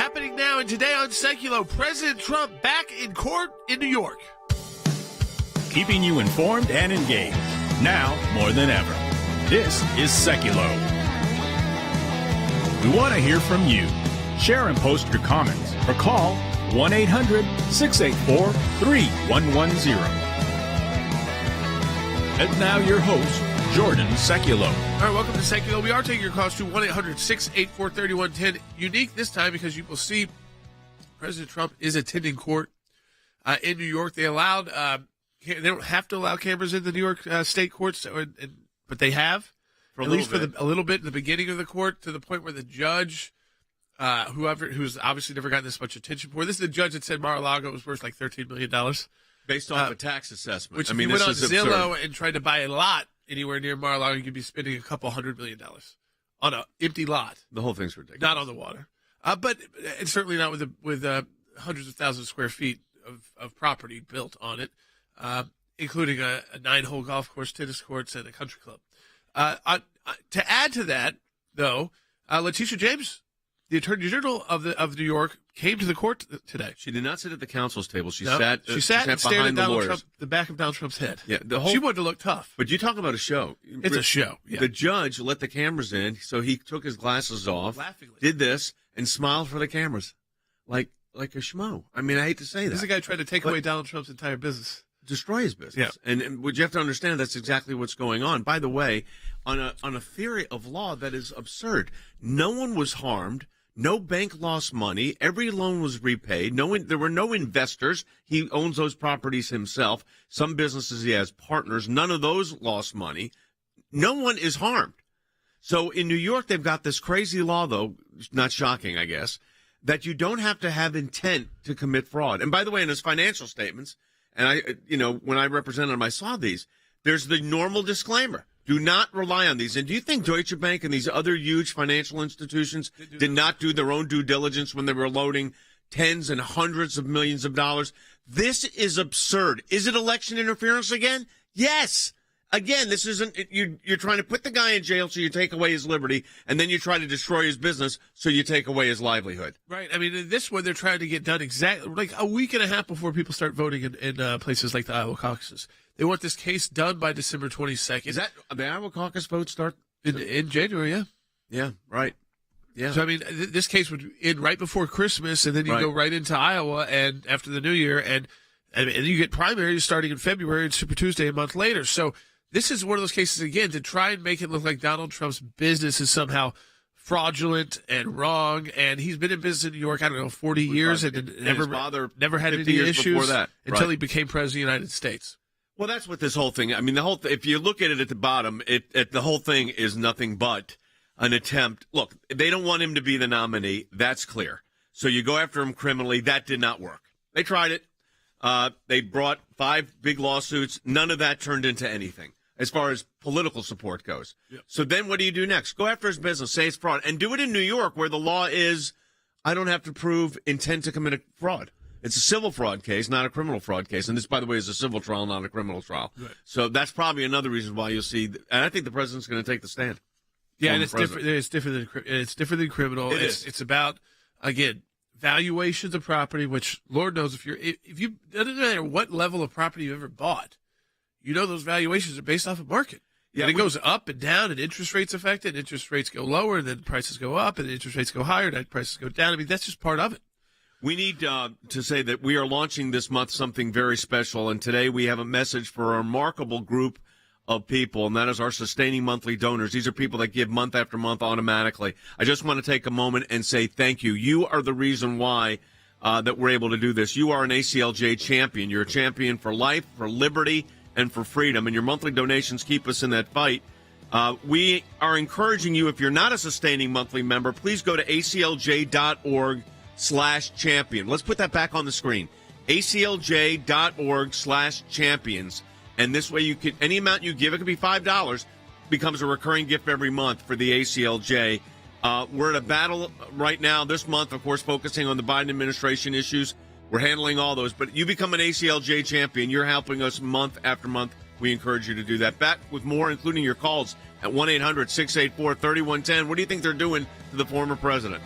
Happening now and today on Sekulow, President Trump back in court in New York. Keeping you informed and engaged, now more than ever. This is Sekulow. We want to hear from you. Share and post your comments or call 1-800-684-3110. And now your host, Jordan Sekulow. All right, welcome to Sekulow. We are taking your calls to 1-800-684-3110. Unique this time because you will see President Trump is attending court in New York. They allowed, they don't have to allow cameras in the New York state courts, but they have, for a little bit in the beginning of the court, to the point where the judge, who's obviously never gotten this much attention before. This is the judge that said Mar-a-Lago was worth like $13 million. Based off a tax assessment. Which, if you went on Zillow and tried to buy a lot anywhere near Mar-a-Lago, you could be spending a couple $100 million on an empty lot. The whole thing's ridiculous. Not on the water. But it's certainly not with hundreds of thousands of square feet of property built on it, including a 9-hole golf course, tennis courts, and a country club. To add to that, though, Letitia James, the Attorney General of New York, came to the court today. She did not sit at the counsel's table. She sat and stared at behind the back of Donald Trump's head. Yeah, she wanted to look tough. But you talk about a show. It's a show. Yeah. The judge let the cameras in, so he took his glasses off, laughingly did this, and smiled for the cameras, like a schmo. I mean, I hate to say that. This is a guy trying to take away Donald Trump's entire business. Destroy his business. Yeah. And what you have to understand, that's exactly what's going on. By the way, on a theory of law that is absurd. No one was harmed. No bank lost money. Every loan was repaid. There were no investors. He owns those properties himself. Some businesses he has partners. None of those lost money. No one is harmed. So in New York, they've got this crazy law, though, not shocking, I guess, that you don't have to have intent to commit fraud. And by the way, in his financial statements, and when I represented him, I saw these, there's the normal disclaimer. Do not rely on these. And do you think Deutsche Bank and these other huge financial institutions did not do their own due diligence when they were loading tens and hundreds of millions of dollars? This is absurd. Is it election interference again? Yes. Again, this isn't, you're trying to put the guy in jail so you take away his liberty, and then you try to destroy his business so you take away his livelihood. Right. I mean, this one they're trying to get done exactly like a week and a half before people start voting in places like the Iowa caucuses. They want this case done by December 22nd. Is that the Iowa caucus vote start? In January, yeah. Yeah, right. Yeah. So, I mean, this case would end right before Christmas, and then you go right into Iowa and after the New Year, and you get primaries starting in February and Super Tuesday a month later. So this is one of those cases, again, to try and make it look like Donald Trump's business is somehow fraudulent and wrong, and he's been in business in New York, 40 years, and never had any issues until he became president of the United States. Well, that's what this whole thing. I mean, if you look at it at the bottom, the whole thing is nothing but an attempt. Look, they don't want him to be the nominee. That's clear. So you go after him criminally. That did not work. They tried it. They brought 5 big lawsuits. None of that turned into anything as far as political support goes. Yep. So then what do you do next? Go after his business, say it's fraud, and do it in New York where the law is I don't have to prove intent to commit a fraud. It's a civil fraud case, not a criminal fraud case. And this, by the way, is a civil trial, not a criminal trial. Right. So that's probably another reason why you'll see. And I think the president's going to take the stand. Yeah, and it's different. It's different than criminal. It's about, again, valuations of property, which Lord knows if you doesn't matter what level of property you ever bought, you know those valuations are based off of market. Yeah, and it goes up and down, and interest rates affect it. And interest rates go lower, and then prices go up, and interest rates go higher, and then prices go down. I mean, that's just part of it. We need to say that we are launching this month something very special, and today we have a message for a remarkable group of people, and that is our sustaining monthly donors. These are people that give month after month automatically. I just want to take a moment and say thank you. You are the reason why that we're able to do this. You are an ACLJ champion. You're a champion for life, for liberty, and for freedom, and your monthly donations keep us in that fight. We are encouraging you, if you're not a sustaining monthly member, please go to aclj.org/champion. Let's put that back on the screen. aclj.org/champions. And this way you can, any amount you give, it could be $5, becomes a recurring gift every month for the ACLJ. We're at a battle right now this month, of course, focusing on the Biden administration issues. We're handling all those. But you become an ACLJ champion. You're helping us month after month. We encourage you to do that. Back with more, including your calls at 1-800-684-3110. What do you think they're doing to the former president?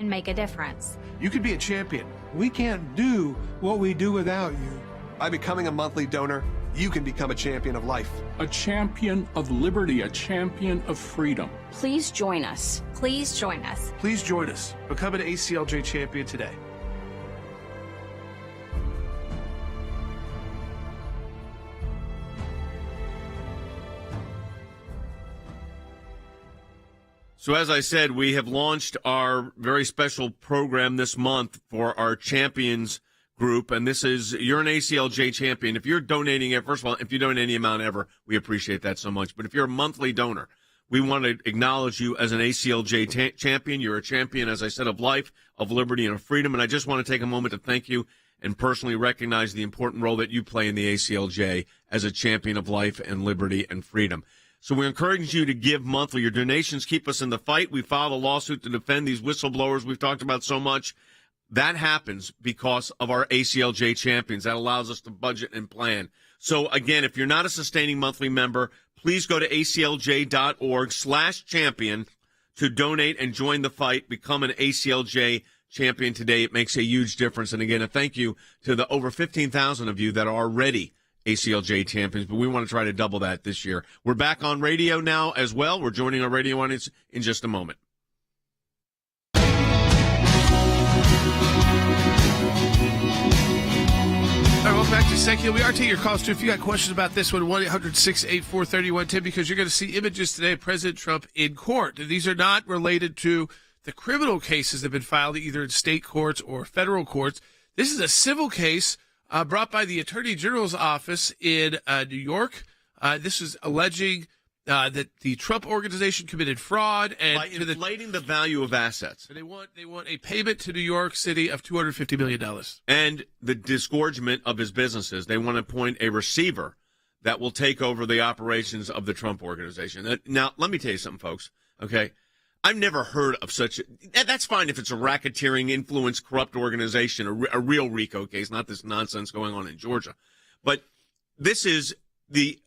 and make a difference. You could be a champion. We can't do what we do without you. By becoming a monthly donor, you can become a champion of life. A champion of liberty, a champion of freedom. Please join us. Please join us. Please join us. Become an ACLJ champion today. So as I said, we have launched our very special program this month for our champions group, and this is, you're an ACLJ champion. If you're donating it, first of all, if you donate any amount ever, we appreciate that so much. But if you're a monthly donor, we want to acknowledge you as an ACLJ champion. You're a champion, as I said, of life, of liberty, and of freedom. And I just want to take a moment to thank you and personally recognize the important role that you play in the ACLJ as a champion of life and liberty and freedom. So we encourage you to give monthly. Your donations keep us in the fight. We filed a lawsuit to defend these whistleblowers we've talked about so much. That happens because of our ACLJ champions. That allows us to budget and plan. So, again, if you're not a sustaining monthly member, please go to aclj.org/champion to donate and join the fight. Become an ACLJ champion today. It makes a huge difference. And, again, a thank you to the over 15,000 of you that are already ACLJ champions, but we want to try to double that this year. We're back on radio now as well. We're joining our radio audience in just a moment. All right, welcome back to Sekulow. We are taking your calls, too. If you got questions about this one, 1-800-684-3110, because you're going to see images today of President Trump in court. These are not related to the criminal cases that have been filed either in state courts or federal courts. This is a civil case brought by the Attorney General's office in New York. This is alleging that the Trump organization committed fraud and by inflating the value of assets. They want a payment to New York City of $250 million. And the disgorgement of his businesses. They want to appoint a receiver that will take over the operations of the Trump organization. Now, let me tell you something, folks, okay? I've never heard of such that's fine if it's a racketeering, influence, corrupt organization, a real RICO case, not this nonsense going on in Georgia. But this is the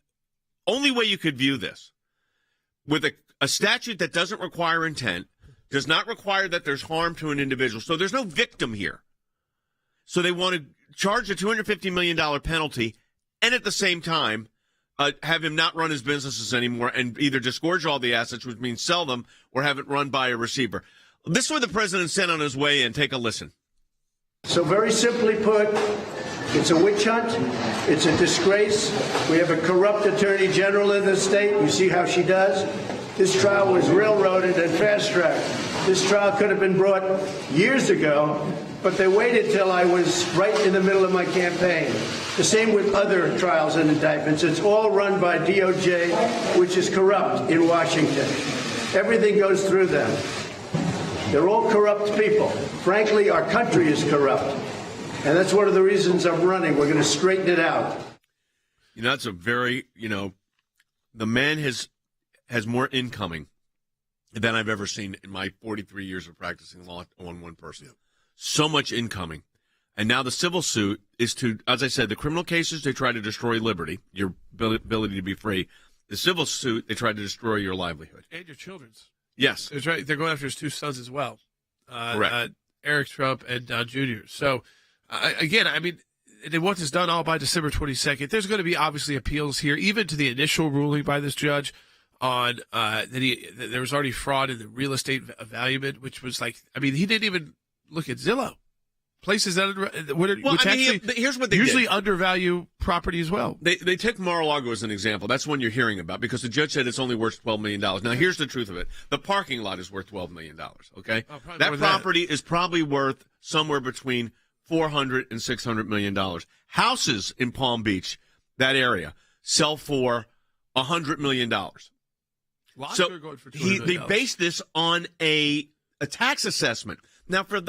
only way you could view this. With a statute that doesn't require intent, does not require that there's harm to an individual. So there's no victim here. So they want to charge a $250 million penalty and at the same time have him not run his businesses anymore and either disgorge all the assets, which means sell them, or have it run by a receiver. This is what the president said on his way in. Take a listen. So very simply put, it's a witch hunt. It's a disgrace. We have a corrupt attorney general in the state. You see how she does? This trial was railroaded and fast-tracked. This trial could have been brought years ago, but they waited till I was right in the middle of my campaign. The same with other trials and indictments. It's all run by DOJ, which is corrupt in Washington. Everything goes through them. They're all corrupt people. Frankly, our country is corrupt. And that's one of the reasons I'm running. We're going to straighten it out. You know, that's a very, the man has more incoming than I've ever seen in my 43 years of practicing law on one person. So much incoming. And now the civil suit is to, as I said, the criminal cases, they try to destroy liberty, your ability to be free. The civil suit, they try to destroy your livelihood. And your children's. Yes. That's right. They're going after his two sons as well. Correct. Eric Trump and Don Jr. So, again, I mean, they want this done all by December 22nd. There's going to be obviously appeals here, even to the initial ruling by this judge on that there was already fraud in the real estate evaluation, which was like, I mean, he didn't even look at Zillow. Places that here's what they usually did. Undervalue property as well. They took Mar-a-Lago as an example. That's one you're hearing about because the judge said it's only worth $12 million. Now, here's the truth of it. The parking lot is worth $12 million, okay? That property is probably worth somewhere between $400 and $600 million. Houses in Palm Beach, that area, sell for $100 million. So they based this on a tax assessment. Now, for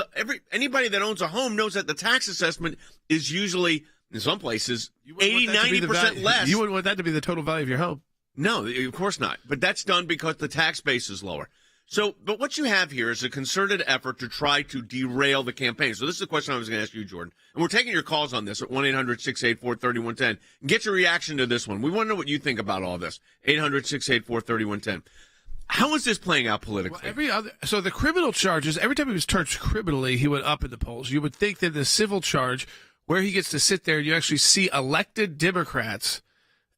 anybody that owns a home knows that the tax assessment is usually, in some places, 80-90% less. You wouldn't want that to be the total value of your home. No, of course not. But that's done because the tax base is lower. So, but what you have here is a concerted effort to try to derail the campaign. So this is the question I was going to ask you, Jordan. And we're taking your calls on this at 1-800-684-3110. Get your reaction to this one. We want to know what you think about all this. 800-684-3110. How is this playing out politically? So the criminal charges, every time he was charged criminally, he went up in the polls. You would think that the civil charge, where he gets to sit there and you actually see elected Democrats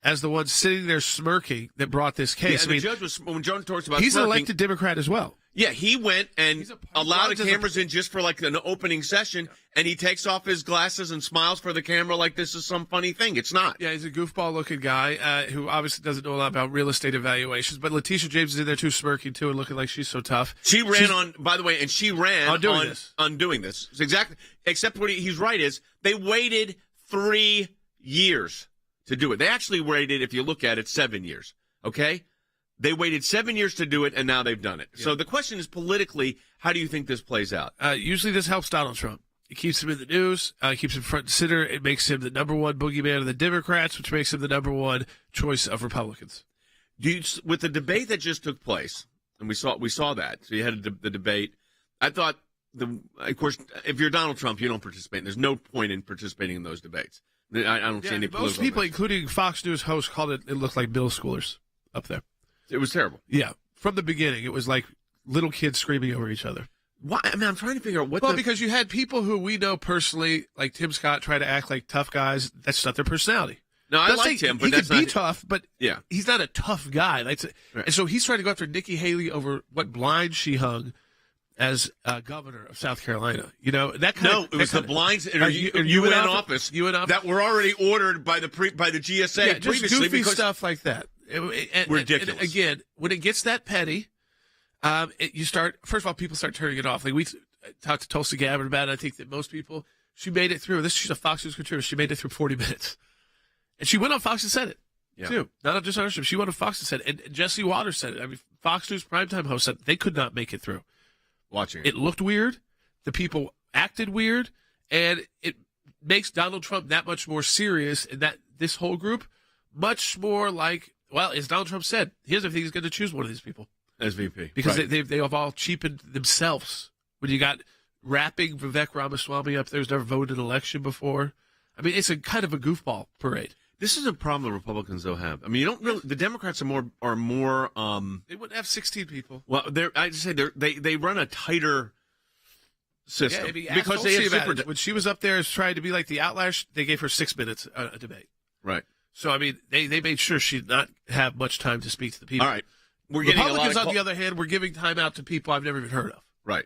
as the ones sitting there smirking that brought this case. Yeah, and the judge was, when John talks about he's smirking, an elected Democrat as well. Yeah, he went and allowed the cameras in just for like an opening session, and he takes off his glasses and smiles for the camera like this is some funny thing. It's not. Yeah, he's a goofball-looking guy who obviously doesn't know a lot about real estate evaluations. But Letitia James is in there too, smirking too, and looking like she's so tough. She ran by the way, and she ran on doing this. It's exactly. Except what he's right is they waited 3 years to do it. They actually waited, if you look at it, 7 years. Okay. They waited 7 years to do it, and now they've done it. Yeah. So the question is, politically, how do you think this plays out? Usually this helps Donald Trump. It keeps him in the news. It keeps him front and center. It makes him the number one boogeyman of the Democrats, which makes him the number one choice of Republicans. With the debate that just took place, and we saw that. So you had the debate. I thought, of course, if you're Donald Trump, you don't participate. There's no point in participating in those debates. I don't see any political. Most people, including Fox News hosts, called it looked like middle schoolers up there. It was terrible. Yeah. From the beginning, it was like little kids screaming over each other. Why? I mean, I'm trying to figure out what. Well, because you had people who we know personally, like Tim Scott, try to act like tough guys. That's not their personality. No, I like Tim, but he that's can be tough, but yeah, he's not a tough guy. Right. And so he's trying to go after Nikki Haley over what blind she hung as governor of South Carolina. You know that kind of. No, it was the blinds in UN office that were already ordered by the GSA yeah, just previously. Goofy stuff like that. Ridiculous. And again, when it gets that petty, first of all, people start turning it off. Like we talked to Tulsi Gabbard about it. I think that most people, she made it through. She's a Fox News contributor. She made it through 40 minutes. And she went on Fox and said it, too. Not just on her show. She went on Fox and said it. And Jesse Waters said it. I mean, Fox News primetime host said they could not make it through. Watching it looked weird. The people acted weird. And it makes Donald Trump that much more serious, and that this whole group much more like, well, as Donald Trump said, here's the thing, he's going to choose one of these people as VP because they have all cheapened themselves. When you got rapping Vivek Ramaswamy up there, who's never voted an election before. I mean, it's a kind of a goofball parade. This is a problem the Republicans though have. I mean, you don't really. The Democrats are more. They wouldn't have 16 people. Well, they run a tighter system because they have when she was up there trying to be like the outlier, they gave her 6 minutes a debate. Right. So, I mean, they made sure she did not have much time to speak to the people. All right. We're getting Republicans, on the other hand, we're giving time out to people I've never even heard of. Right.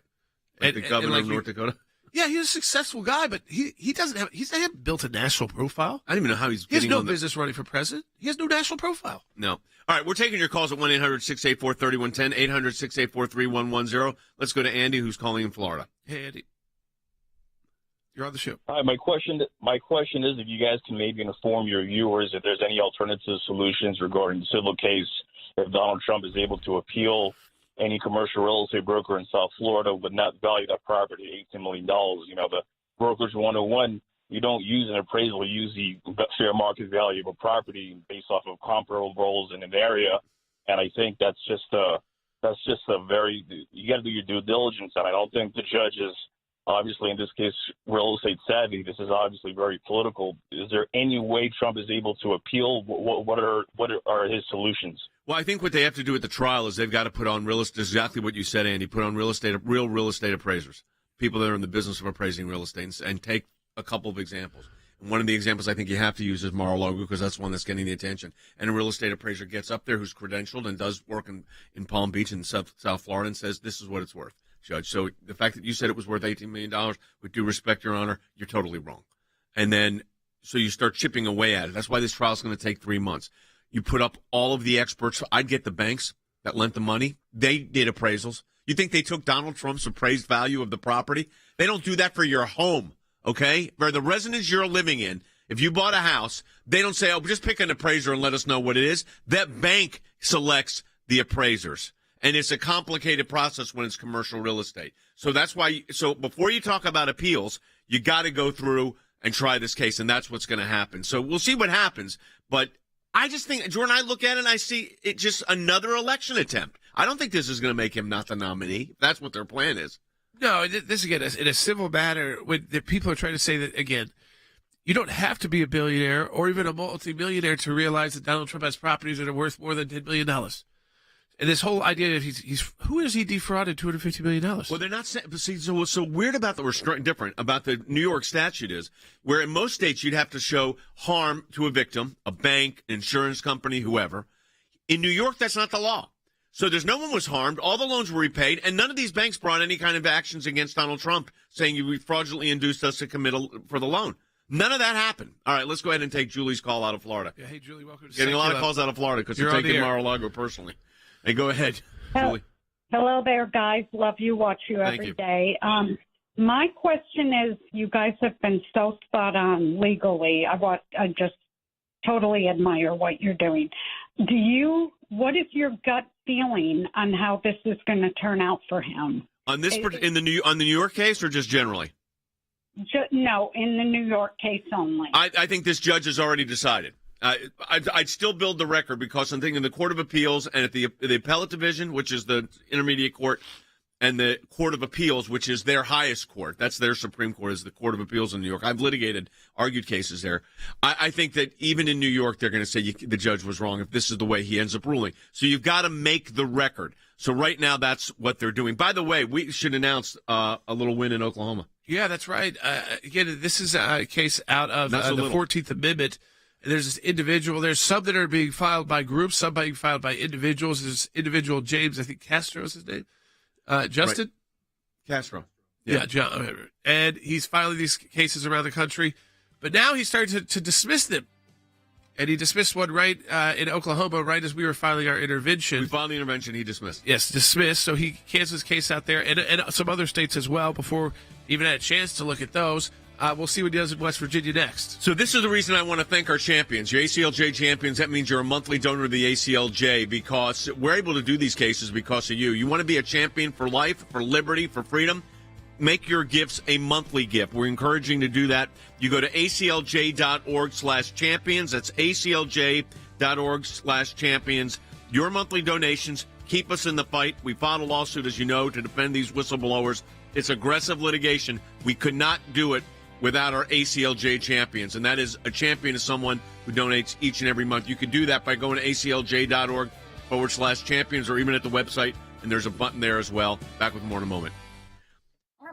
Like the governor of North Dakota? Yeah, he's a successful guy, but he hasn't built a national profile. I don't even know how He has no business running for president. He has no national profile. No. All right, we're taking your calls at 1-800-684-3110, 800-684-3110. Let's go to Andy, who's calling in Florida. Hey, Andy. You're on the show. Hi, my question is if you guys can maybe inform your viewers if there's any alternative solutions regarding the civil case, if Donald Trump is able to appeal any commercial real estate broker in South Florida would not value that property at $18 million. You know, the brokerage 101, you don't use an appraisal, you use the fair market value of a property based off of comparables in an area. And I think that's just a very, you got to do your due diligence. And I don't think the judge is, obviously, in this case, real estate savvy. This is obviously very political. Is there any way Trump is able to appeal? What are his solutions? Well, I think what they have to do at the trial is they've got to put on real estate, exactly what you said, Andy, put on real estate appraisers, people that are in the business of appraising real estate, and take a couple of examples. And one of the examples I think you have to use is Mar-a-Lago because that's one that's getting the attention. And a real estate appraiser gets up there who's credentialed and does work in Palm Beach and South Florida and says, this is what it's worth. Judge. So the fact that you said it was worth $18 million, with due respect, Your Honor, you're totally wrong. And then, so you start chipping away at it. That's why this trial is going to take 3 months. You put up all of the experts. I'd get the banks that lent the money. They did appraisals. You think they took Donald Trump's appraised value of the property? They don't do that for your home, okay? For the residence you're living in, if you bought a house, they don't say, oh, just pick an appraiser and let us know what it is. That bank selects the appraisers. And it's a complicated process when it's commercial real estate. So that's why, so before you talk about appeals, you got to go through and try this case, and that's what's going to happen. So we'll see what happens. But I just think, Jordan, I look at it and I see it just another election attempt. I don't think this is going to make him not the nominee. If that's what their plan is. No, this again, in a civil matter, when the people are trying to say that, again, you don't have to be a billionaire or even a multimillionaire to realize that Donald Trump has properties that are worth more than $10 million. And this whole idea of who has he defrauded $250 million? Well, they're not saying. See, so what's so weird about different about the New York statute is where in most states you'd have to show harm to a victim, a bank, an insurance company, whoever. In New York, that's not the law. So there's no one was harmed. All the loans were repaid, and none of these banks brought any kind of actions against Donald Trump saying you fraudulently induced us to commit for the loan. None of that happened. All right, let's go ahead and take Julie's call out of Florida. Yeah, hey, Julie, welcome to Getting a lot of calls out of Florida because you're taking Mar-a-Lago personally. Hey, go ahead, Julie. Hello there, guys. Love you. Watch you every day. My question is, you guys have been so spot on legally. I just totally admire what you're doing. What is your gut feeling on how this is going to turn out for him? On this, on the New York case, or just generally? No, in the New York case only. I think this judge has already decided. I'd still build the record because I'm thinking the Court of Appeals and at the Appellate Division, which is the intermediate court, and the Court of Appeals, which is their highest court. That's their Supreme Court, is the Court of Appeals in New York. I've argued cases there. I think that even in New York, they're going to say the judge was wrong if this is the way he ends up ruling. So you've got to make the record. So right now, that's what they're doing. By the way, we should announce a little win in Oklahoma. Yeah, that's right. Again, this is a case out of the 14th Amendment. There's this individual. There's some that are being filed by groups, some being filed by individuals. There's individual James, I think Castro is his name. Justin? Right. Castro. Yeah, John. And he's filing these cases around the country. But now he's starting to dismiss them. And he dismissed one right in Oklahoma right as we were filing our intervention. We filed the intervention, he dismissed. Yes, dismissed. So he cancels his case out there and some other states as well before he even had a chance to look at those. We'll see what he does in West Virginia next. So this is the reason I want to thank our champions, your ACLJ champions. That means you're a monthly donor to the ACLJ because we're able to do these cases because of you. You want to be a champion for life, for liberty, for freedom? Make your gifts a monthly gift. We're encouraging to do that. You go to aclj.org/champions. That's aclj.org/champions. Your monthly donations keep us in the fight. We filed a lawsuit, as you know, to defend these whistleblowers. It's aggressive litigation. We could not do it without our ACLJ champions, and that is a champion is someone who donates each and every month. You can do that by going to aclj.org/champions or even at the website, and there's a button there as well. Back with more in a moment.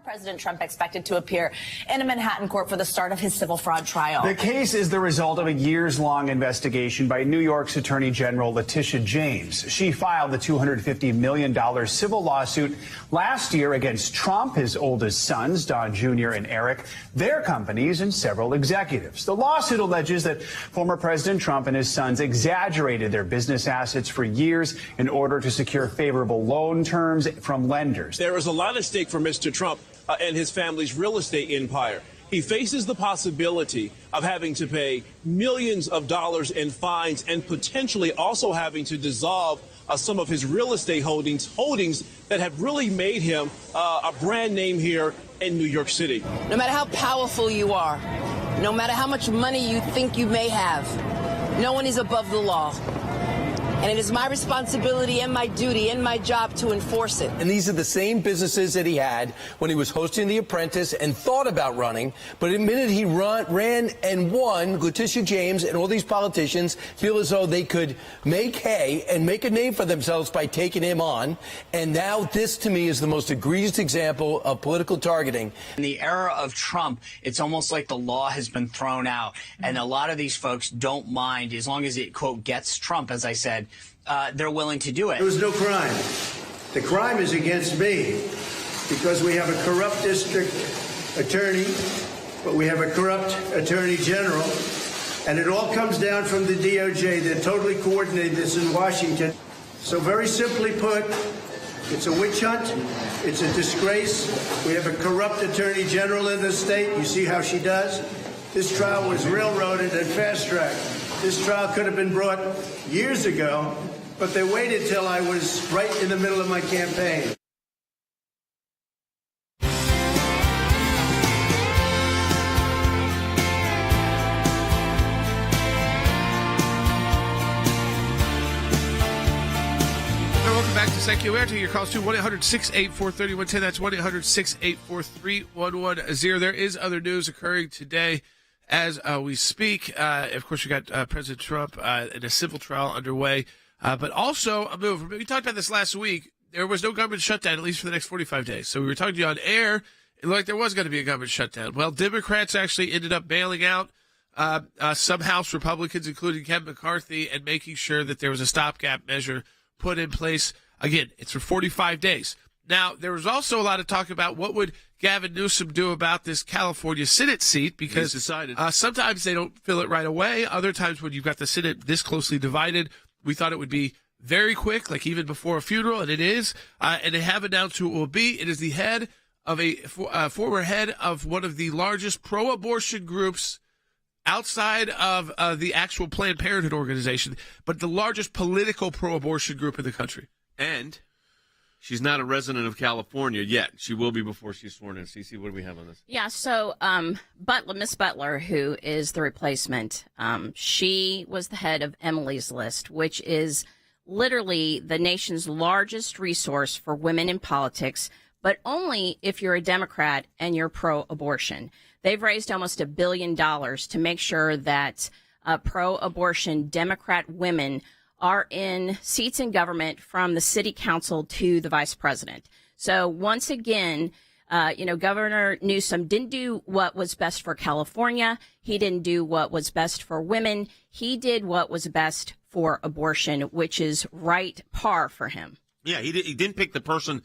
President Trump expected to appear in a Manhattan court for the start of his civil fraud trial. The case is the result of a years-long investigation by New York's Attorney General Letitia James. She filed the $250 million civil lawsuit last year against Trump, his oldest sons, Don Jr. and Eric, their companies, and several executives. The lawsuit alleges that former President Trump and his sons exaggerated their business assets for years in order to secure favorable loan terms from lenders. There is a lot at stake for Mr. Trump and his family's real estate empire. He faces the possibility of having to pay millions of dollars in fines and potentially also having to dissolve some of his real estate holdings that have really made him a brand name here in New York City. No matter how powerful you are, no matter how much money you think you may have, no one is above the law. And it is my responsibility and my duty and my job to enforce it. And these are the same businesses that he had when he was hosting The Apprentice and thought about running, but admitted he ran and won. Letitia James and all these politicians feel as though they could make hay and make a name for themselves by taking him on. And now this, to me, is the most egregious example of political targeting. In the era of Trump, it's almost like the law has been thrown out. And a lot of these folks don't mind, as long as it, quote, gets Trump, as I said, they're willing to do it. There was no crime. The crime is against me because we have a corrupt district attorney, but we have a corrupt attorney general, and it all comes down from the DOJ. They're totally coordinated this in Washington. So very simply put, it's a witch hunt. It's a disgrace. We have a corrupt attorney general in the state. You see how she does? This trial was railroaded and fast-tracked. This trial could have been brought years ago, but they waited till I was right in the middle of my campaign. Welcome back to Sekulow. We're taking your calls to 1-800-684-3110. That's 1-800-684-3110. There is other news occurring today as we speak. Of course, you got President Trump in a civil trial underway. But also a move. We talked about this last week. There was no government shutdown, at least for the next 45 days. So we were talking to you on air. It looked like there was going to be a government shutdown. Well, Democrats actually ended up bailing out some House Republicans, including Kevin McCarthy, and making sure that there was a stopgap measure put in place. Again, it's for 45 days. Now, there was also a lot of talk about what would Gavin Newsom do about this California Senate seat, because sometimes they don't fill it right away. Other times when you've got the Senate this closely divided, we thought it would be very quick, like even before a funeral, and it is. And they have announced who it will be. It is the head of former head of one of the largest pro-abortion groups outside of the actual Planned Parenthood organization, but the largest political pro-abortion group in the country. And she's not a resident of California yet. She will be before she's sworn in. Cece, what do we have on this? Yeah, so Miss Butler, who is the replacement, she was the head of Emily's List, which is literally the nation's largest resource for women in politics, but only if you're a Democrat and you're pro-abortion. They've raised almost $1 billion to make sure that pro-abortion Democrat women are in seats in government from the city council to the vice president. So once again, Governor Newsom didn't do what was best for California. He didn't do what was best for women. He did what was best for abortion, which is right par for him. Yeah, he didn't pick the person,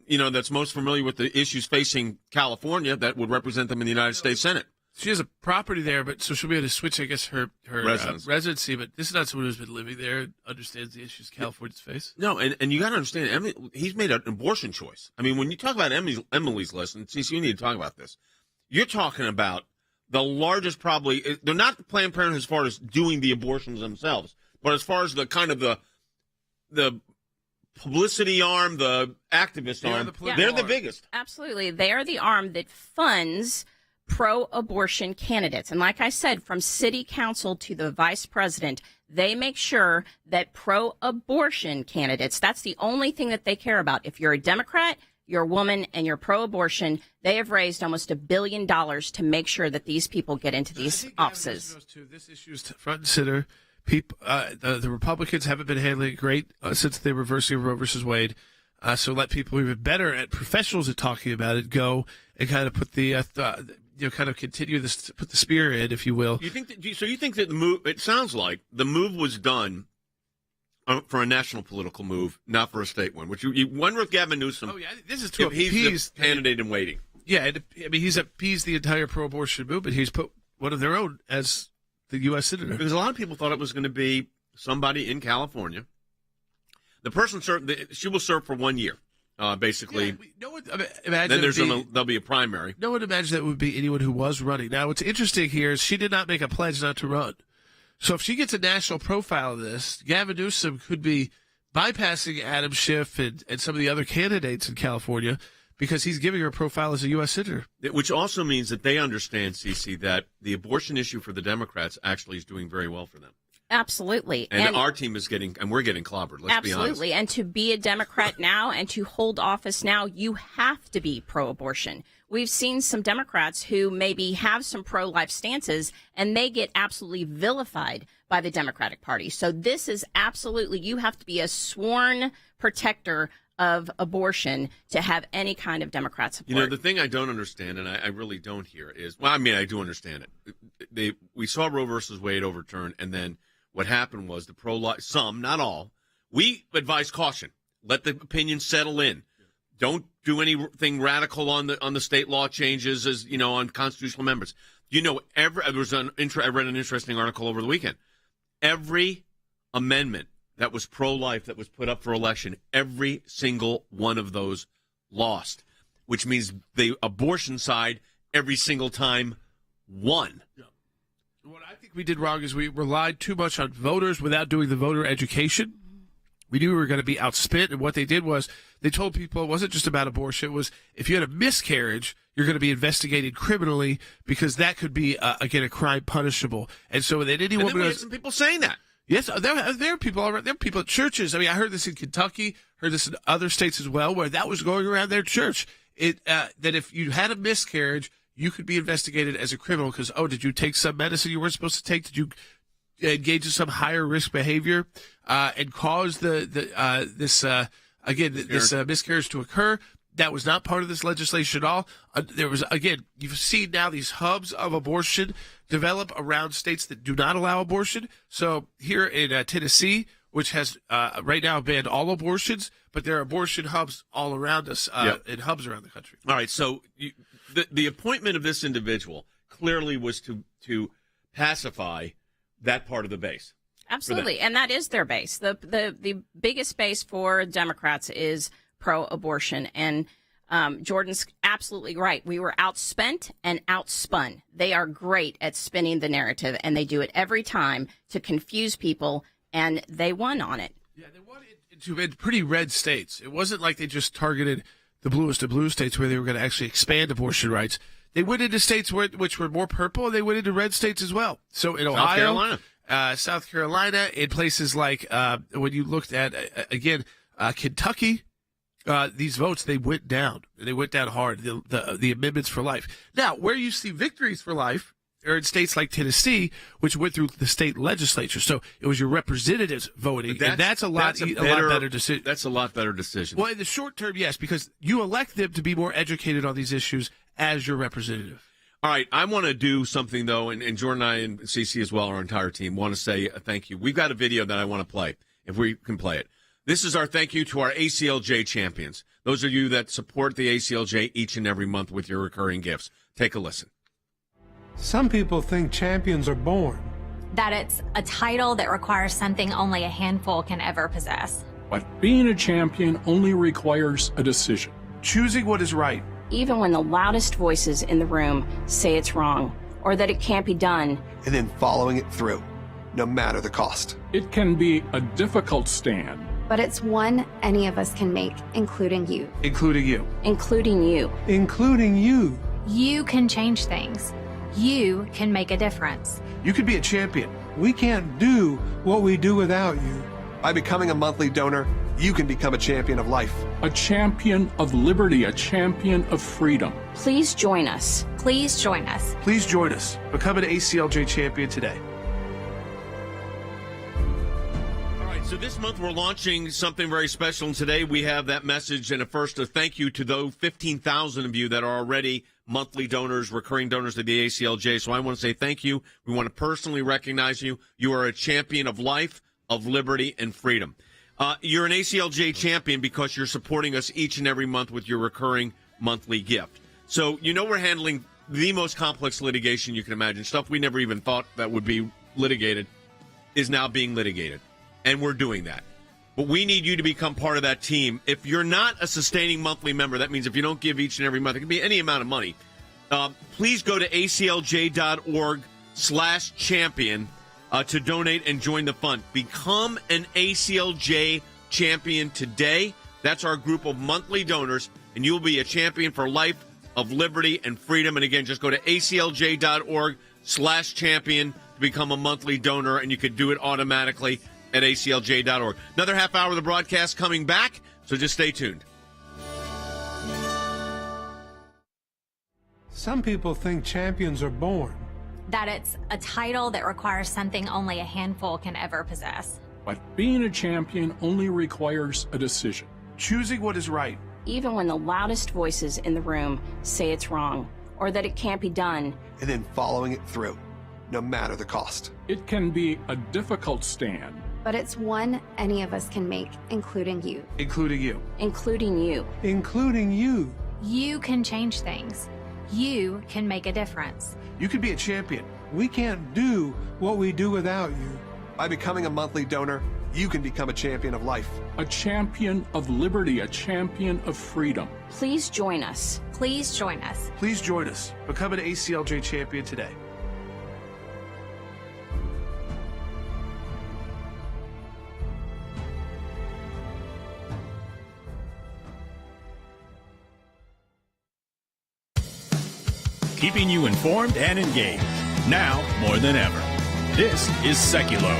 that's most familiar with the issues facing California that would represent them in the United States Senate. She has a property there, but so she'll be able to switch, I guess, her residency. But this is not someone who's been living there and understands the issues Californians face. No, and you got to understand, he's made an abortion choice. I mean, when you talk about Emily's List, and Cece, you need to talk about this. You're talking about the largest, probably. They're not Planned Parenthood as far as doing the abortions themselves, but as far as the kind of the publicity arm, the activist arm, they're the biggest. Absolutely, they are the arm that funds pro-abortion candidates. And like I said, from city council to the vice president, they make sure that pro-abortion candidates, that's the only thing that they care about. If you're a Democrat, you're a woman, and you're pro-abortion, they have raised almost $1 billion to make sure that these people get into these offices. This issue is front and center. People, the Republicans haven't been handling it great since they were reversing Roe versus Wade. So let people even better at professionals at talking about it go and kind of put the kind of continue this, put the spear in, if you will. You think that the move? It sounds like the move was done for a national political move, not for a state one. Which you wonder if Gavin Newsom. Oh yeah, this is to appease he's the candidate in waiting. Yeah, he's appeased the entire pro-abortion movement. He's put one of their own as the U.S. senator. Because a lot of people thought it was going to be somebody in California. The person she will serve for 1 year, basically. Yeah, no one imagine then there'll be a primary. No one imagined that would be anyone who was running. Now, what's interesting here is she did not make a pledge not to run. So if she gets a national profile of this, Gavin Newsom could be bypassing Adam Schiff and some of the other candidates in California because he's giving her a profile as a U.S. senator. Which also means that they understand, Cece, that the abortion issue for the Democrats actually is doing very well for them. Absolutely. And our team is we're getting clobbered, let's be honest. Absolutely. And to be a Democrat now and to hold office now, you have to be pro-abortion. We've seen some Democrats who maybe have some pro-life stances, and they get absolutely vilified by the Democratic Party. So this is absolutely, you have to be a sworn protector of abortion to have any kind of Democrat support. The thing I don't understand, and I really don't hear, is, I do understand it. We saw Roe versus Wade overturned, and then what happened was the pro-life, some, not all, we advise caution. Let the opinion settle in. Don't do anything radical on the state law changes as, on constitutional members. I read an interesting article over the weekend. Every amendment that was pro-life that was put up for election, every single one of those lost, which means the abortion side every single time won. Yeah. What I think we did wrong is we relied too much on voters without doing the voter education. We knew we were going to be outspent, and what they did was they told people it wasn't just about abortion. It was if you had a miscarriage, you're going to be investigated criminally because that could be, again, a crime punishable. And so that any woman... we had some people saying that. Yes, there are people at churches. I mean, I heard this in Kentucky, heard this in other states as well, where that was going around their church. That if you had a miscarriage, you could be investigated as a criminal because, did you take some medicine you weren't supposed to take? Did engage in some higher risk behavior and cause this miscarriage to occur. That was not part of this legislation at all. There was, again, you've seen now these hubs of abortion develop around states that do not allow abortion. So here in Tennessee, which has right now banned all abortions, but there are abortion hubs all around us and hubs around the country. All right, so the appointment of this individual clearly was to pacify that part of the base. Absolutely, and that is their base. The biggest base for Democrats is pro-abortion, and Jordan's absolutely right. We were outspent and outspun. They are great at spinning the narrative, and they do it every time to confuse people, and they won on it. Yeah, they won in pretty red states. It wasn't like they just targeted the bluest of blue states where they were going to actually expand abortion rights. They went into states which were more purple, and they went into red states as well. So in Ohio, South Carolina, in places like when you looked at, Kentucky, these votes, they went down. They went down hard, the amendments for life. Now, where you see victories for life are in states like Tennessee, which went through the state legislature. So it was your representatives voting, and that's a lot better decision. That's a lot better decision. Well, in the short term, yes, because you elect them to be more educated on these issues as your representative. All right, I want to do something, though, and Jordan and I and CC as well, our entire team, want to say thank you. We've got a video that I want to play, if we can play it. This is our thank you to our ACLJ champions. Those of you that support the ACLJ each and every month with your recurring gifts. Take a listen. Some people think champions are born. That it's a title that requires something only a handful can ever possess. But being a champion only requires a decision. Choosing what is right. Even when the loudest voices in the room say it's wrong or that it can't be done. And then following it through, no matter the cost. It can be a difficult stand. But it's one any of us can make, including you. Including you. Including you. Including you. You can change things. You can make a difference. You can be a champion. We can't do what we do without you. By becoming a monthly donor, you can become a champion of life. A champion of liberty, a champion of freedom. Please join us. Please join us. Please join us. Become an ACLJ champion today. So this month we're launching something very special, and today we have that message and a thank you to those 15,000 of you that are already monthly donors, recurring donors to the ACLJ. So I want to say thank you. We want to personally recognize you. You are a champion of life, of liberty, and freedom. You're an ACLJ champion because you're supporting us each and every month with your recurring monthly gift. So we're handling the most complex litigation you can imagine. Stuff we never even thought that would be litigated is now being litigated. And we're doing that. But we need you to become part of that team. If you're not a sustaining monthly member, that means if you don't give each and every month, it can be any amount of money, please go to aclj.org/champion to donate and join the fund. Become an ACLJ champion today. That's our group of monthly donors, and you'll be a champion for life, of liberty, and freedom. And again, just go to aclj.org/champion to become a monthly donor, and you could do it automatically at aclj.org. Another half hour of the broadcast coming back, so just stay tuned. Some people think champions are born. That it's a title that requires something only a handful can ever possess. But being a champion only requires a decision. Choosing what is right. Even when the loudest voices in the room say it's wrong or that it can't be done. And then following it through, no matter the cost. It can be a difficult stand. But it's one any of us can make, including you. Including you. Including you. Including you. You can change things. You can make a difference. You can be a champion. We can't do what we do without you. By becoming a monthly donor, you can become a champion of life. A champion of liberty, a champion of freedom. Please join us. Please join us. Please join us. Become an ACLJ champion today. Keeping you informed and engaged, now more than ever. This is Sekulow.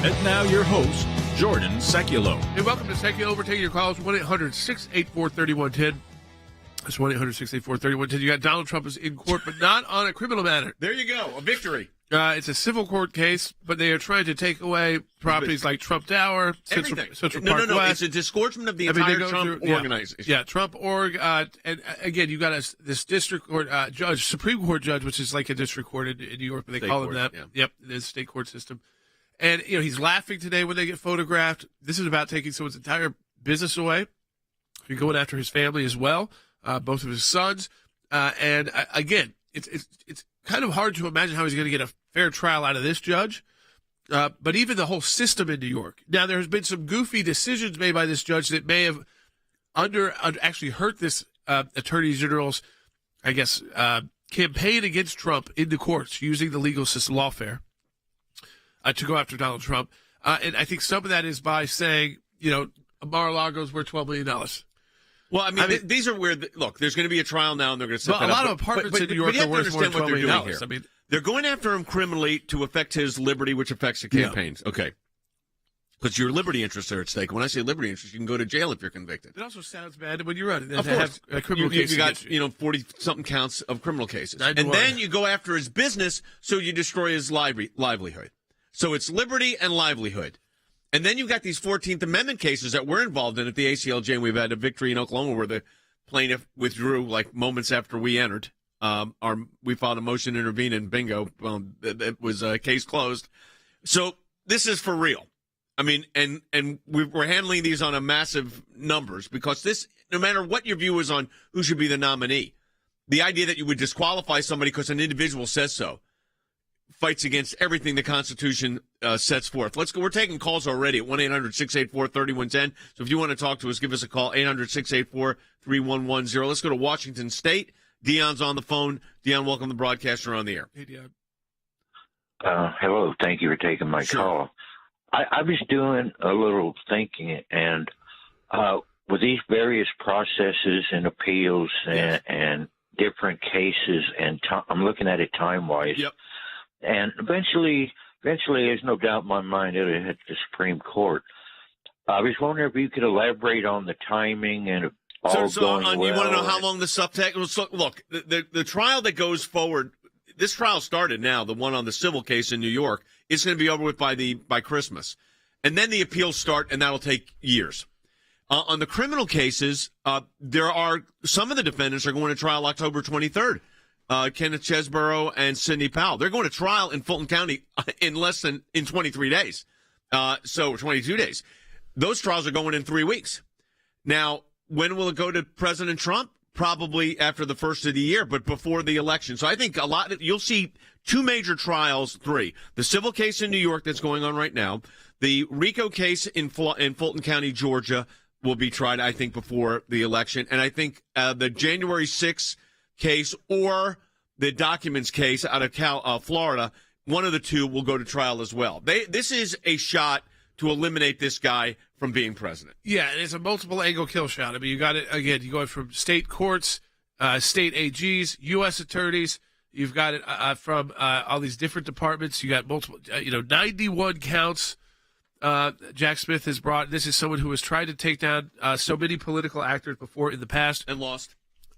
And now your host, Jordan Sekulow. Hey, welcome to Sekulow. We're taking your calls, 1-800-684-3110. That's 1-800-684-3110. You got Donald Trump is in court, but not on a criminal matter. There you go, a victory. It's a civil court case, but they are trying to take away properties like Trump Tower, Central Park No. West. It's a disgorgement of the entire Trump organization. Yeah, Trump org. And again, you got this district court judge, Supreme Court judge, which is like a district court in New York, but they call him that. Yeah. Yep, the state court system. And he's laughing today when they get photographed. This is about taking someone's entire business away. You're going after his family as well, both of his sons. And again, it's kind of hard to imagine how he's going to get a fair trial out of this judge. But even the whole system in New York. Now, there has been some goofy decisions made by this judge that may have actually hurt this attorney general's, I guess, campaign against Trump in the courts using the legal system, Lawfare, to go after Donald Trump. And I think some of that is by saying, Mar-a-Lago's worth $12 million. Well, I mean, these are where, look, there's going to be a trial now, and they're going to set that up. A lot of apartments in New York are worth more than $12 million. I mean, they're going after him criminally to affect his liberty, which affects the campaigns. Yeah. Okay. Because your liberty interests are at stake. When I say liberty interests, you can go to jail if you're convicted. It also sounds bad when you run it. Of course. Criminal cases. You got, 40-something counts of criminal cases. And then you go after his business, so you destroy his livelihood. So it's liberty and livelihood. And then you've got these 14th Amendment cases that we're involved in at the ACLJ, and we've had a victory in Oklahoma where the plaintiff withdrew like moments after we entered. We filed a motion to intervene, and bingo, it was case closed. So this is for real. I mean, and we're handling these on a massive numbers because this, no matter what your view is on who should be the nominee, the idea that you would disqualify somebody because an individual says so fights against everything the Constitution sets forth. Let's go. We're taking calls already at 1-800-684-3110. So if you want to talk to us, give us a call, 800-684-3110. Let's go to Washington State. Dion's on the phone. Dion, welcome to the broadcast. You're on the air. Hey, Dion. Hello. Thank you for taking my call. I was doing a little thinking, and with these various processes and appeals and different cases, and I'm looking at it time-wise. Yep. And eventually, there's no doubt in my mind it'll hit the Supreme Court. I was wondering if you could elaborate on the timing and all going well. You want to know how long this stuff takes? So, look, the trial that goes forward, this trial started now, the one on the civil case in New York. It's going to be over with by Christmas. And then the appeals start, and that'll take years. On the criminal cases, there are some of the defendants are going to trial October 23rd. Kenneth Chesborough and Sidney Powell. They're going to trial in Fulton County in 23 days. So 22 days. Those trials are going in 3 weeks. Now, when will it go to President Trump? Probably after the first of the year, but before the election. So I think you'll see two major trials, three. The civil case in New York that's going on right now. The RICO case in Fulton County, Georgia, will be tried, I think, before the election. And I think the January 6th case or the documents case out of Florida, one of the two will go to trial as well. This is a shot to eliminate this guy from being president. Yeah, and it's a multiple angle kill shot. I mean, you got it again. You go from state courts, state AGs, U.S. attorneys. You've got it from all these different departments. You got multiple, 91 counts. Jack Smith has brought. This is someone who has tried to take down so many political actors before in the past and lost.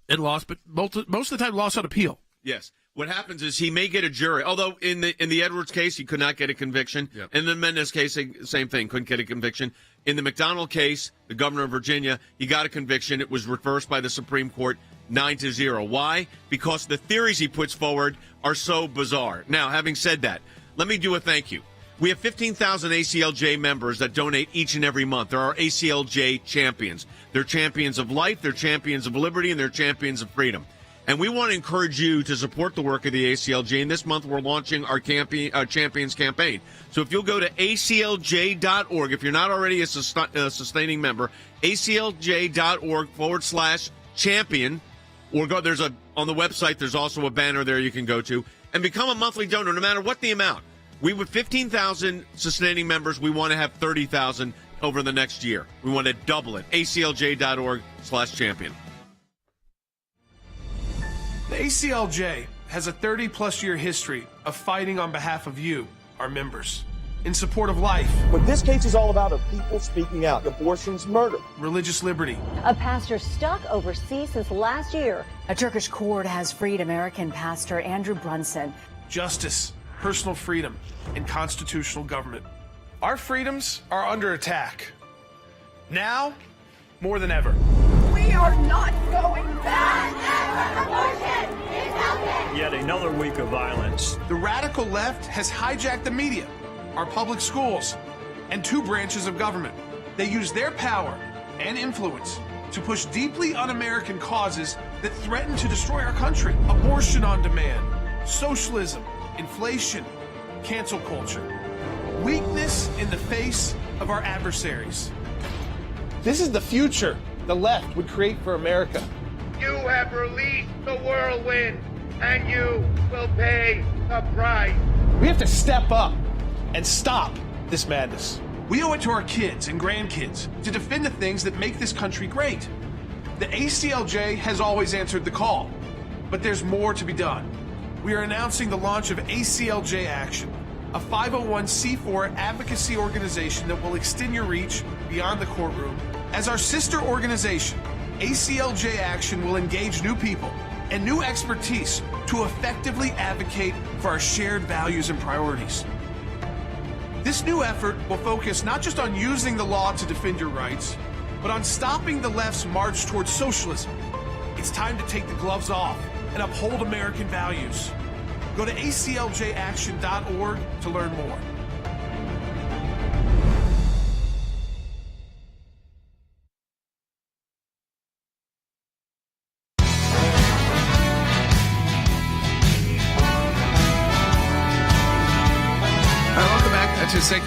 But most of the time lost on appeal. Yes. What happens is he may get a jury. Although in the Edwards case, he could not get a conviction. Yep. In the Mendez case, same thing, couldn't get a conviction. In the McDonald case, the governor of Virginia, he got a conviction. It was reversed by the Supreme Court 9-0. Why? Because the theories he puts forward are so bizarre. Now, having said that, let me do a thank you. We have 15,000 ACLJ members that donate each and every month. They're our ACLJ champions. They're champions of life, they're champions of liberty, and they're champions of freedom. And we want to encourage you to support the work of the ACLJ. And this month, we're launching our Champions campaign. So if you'll go to aclj.org, if you're not already a sustaining member, aclj.org/champion, or go, on the website, there's also a banner there you can go to, and become a monthly donor, no matter what the amount. We with 15,000 sustaining members, we want to have 30,000 over the next year. We want to double it. aclj.org/champion. The ACLJ has a 30-plus year history of fighting on behalf of you, our members, in support of life. What this case is all about are people speaking out. Abortion's murder. Religious liberty. A pastor stuck overseas since last year. A Turkish court has freed American pastor Andrew Brunson. Justice. personal freedom, and constitutional government. Our freedoms are under attack. Now, more than ever. We are not going back. Abortion is healthy. Yet another week of violence. The radical left has hijacked the media, our public schools, and 2 branches of government. They use their power and influence to push deeply un-American causes that threaten to destroy our country. Abortion on demand, socialism, inflation, cancel culture. Weakness in the face of our adversaries. This is the future the left would create for America. You have released the whirlwind, and you will pay the price. We have to step up and stop this madness. We owe it to our kids and grandkids to defend the things that make this country great. The ACLJ has always answered the call, but there's more to be done. We are announcing the launch of ACLJ Action, a 501c4 advocacy organization that will extend your reach beyond the courtroom. As our sister organization, ACLJ Action will engage new people and new expertise to effectively advocate for our shared values and priorities. This new effort will focus not just on using the law to defend your rights, but on stopping the left's march towards socialism. It's time to take the gloves off and uphold American values. Go to acljaction.org to learn more.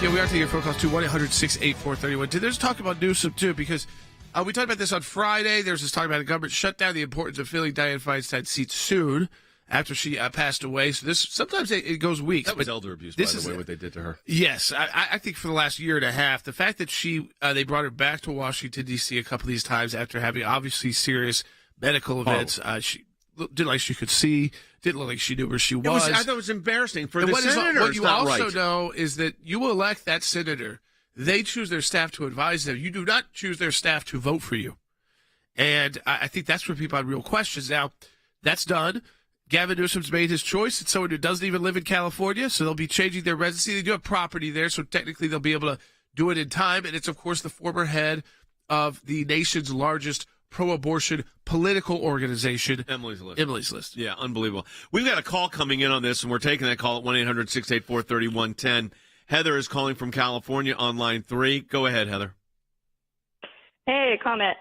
We are taking phone calls to 1-800-684-3110. There's talk about Newsom, too, because we talked about this on Friday. There's this talk about a government shutdown, the importance of filling Diane Feinstein's seat soon after she passed away. So this sometimes it goes weeks. That was elder abuse, by the way, what they did to her. Yes. I think for the last year and a half, the fact that they brought her back to Washington, D.C. a couple of these times after having obviously serious medical events. She didn't like she could see, didn't look like she knew where she was. I thought it was embarrassing for the senator. What you also know is that you will elect that senator. They choose their staff to advise them. You do not choose their staff to vote for you. And I think that's where people have real questions. Now, that's done. Gavin Newsom's made his choice. It's someone who doesn't even live in California, so they'll be changing their residency. They do have property there, so technically they'll be able to do it in time. And it's, of course, the former head of the nation's largest pro-abortion political organization. Emily's List. Yeah, unbelievable. We've got a call coming in on this, and we're taking that call at 1-800-684-3110. Heather is calling from California on line 3. Go ahead, Heather. Hey, comment.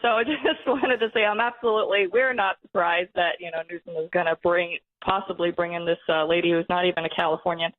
So I just wanted to say we're not surprised that, Newsom is going to possibly bring in this lady who's not even a Californian.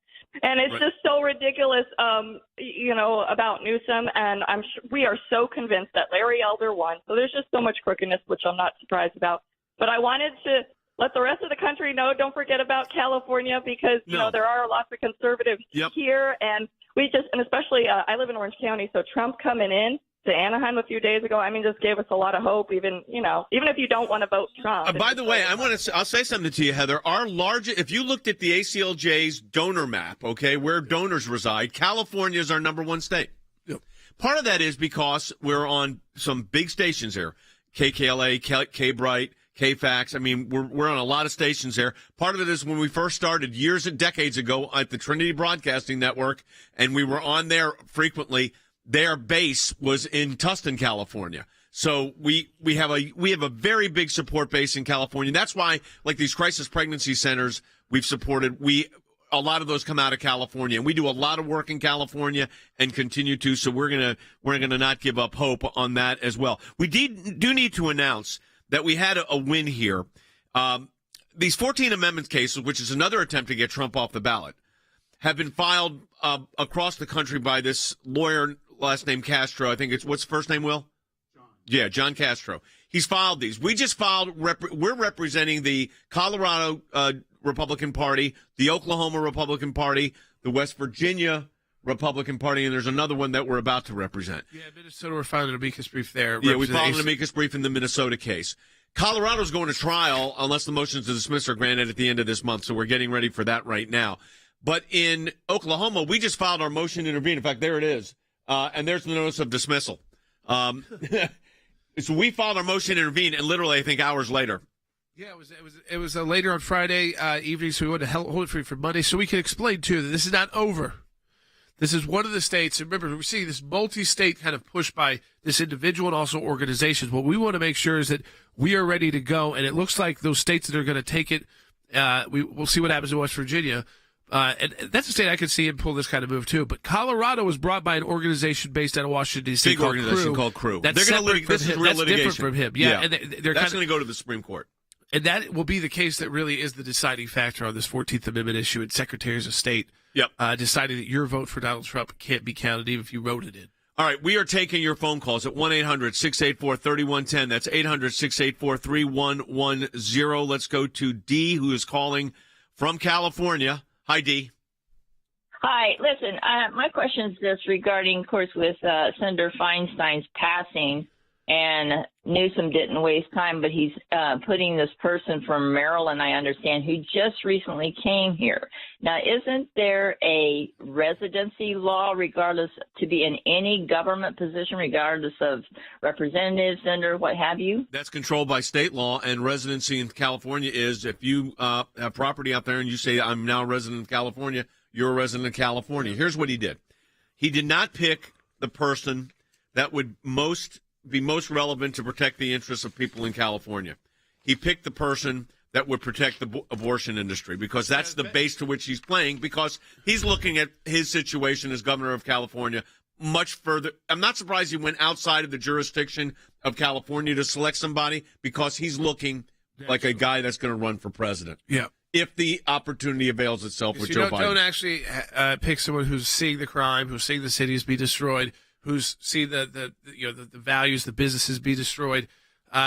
And it's just so ridiculous, about Newsom. And we are so convinced that Larry Elder won. So there's just so much crookedness, which I'm not surprised about. But I wanted to let the rest of the country know, don't forget about California, because, there are lots of conservatives here. And especially I live in Orange County. So Trump coming in to Anaheim a few days ago, just gave us a lot of hope, even if you don't want to vote Trump. By the way, I'll say something to you, Heather. If you looked at the ACLJ's donor map, okay, where donors reside, California is our number one state. Yep. Part of that is because we're on some big stations here, KKLA, K-Bright, KFAX. We're on a lot of stations there. Part of it is when we first started years and decades ago at the Trinity Broadcasting Network, and we were on there frequently. Their base was in Tustin, California. So we have a very big support base in California. That's why, like these crisis pregnancy centers we've supported, a lot of those come out of California, and we do a lot of work in California and continue to. So we're gonna not give up hope on that as well. We do need to announce that we had a win here. These 14 amendment cases, which is another attempt to get Trump off the ballot, have been filed across the country by this lawyer, last name Castro. I think what's first name, Will? John. Yeah, John Castro. He's filed these. We just filed, we're representing the Colorado Republican Party, the Oklahoma Republican Party, the West Virginia Republican Party, and there's another one that we're about to represent. Yeah, Minnesota, we're filing an amicus brief there. Yeah, we filed an amicus brief in the Minnesota case. Colorado's going to trial unless the motions to dismiss are granted at the end of this month, so we're getting ready for that right now. But in Oklahoma, we just filed our motion to intervene. In fact, there it is. And there's the notice of dismissal. So we filed our motion to intervene, and literally, I think hours later, Yeah, it was later on Friday evening, so we wanted to hold it for Monday, so we can explain too that this is not over. This is one of the states, and remember, we're seeing this multi-state kind of push by this individual and also organizations. What we want to make sure is that we are ready to go, and it looks like those states that are going to take it, we'll see what happens in West Virginia. And that's a state I could see him pull this kind of move too. But Colorado was brought by an organization based out of Washington, D.C. Big organization called Crew. That's They're going to this is real litigation. Different from him. Yeah. And that's going to go to the Supreme Court. And that will be the case that really is the deciding factor on this 14th Amendment issue. And secretaries of state deciding that your vote for Donald Trump can't be counted even if you wrote it in. All right, we are taking your phone calls at 1-800-684-3110. That's 800-684-3110. Let's go to Dee, who is calling from California. Hi, Dee. Hi. Listen, my question is this regarding, of course, with Senator Feinstein's passing, and Newsom didn't waste time, but he's putting this person from Maryland, I understand, who just recently came here. Now, isn't there a residency law regardless to be in any government position, regardless of representative, senator, what have you? That's controlled by state law, and residency in California is if you have property out there and you say, I'm now a resident of California, you're a resident of California. Here's what he did. He did not pick the person that would be most relevant to protect the interests of people in California. He picked the person that would protect the abortion industry because that's the base to which he's playing, because he's looking at his situation as governor of California much further. I'm not surprised he went outside of the jurisdiction of California to select somebody, because he's looking like a guy that's going to run for president. Yeah. If the opportunity avails itself with Joe Biden. Don't actually pick someone who's seeing the crime, who's seeing the cities be destroyed, who's seen the values, the businesses be destroyed,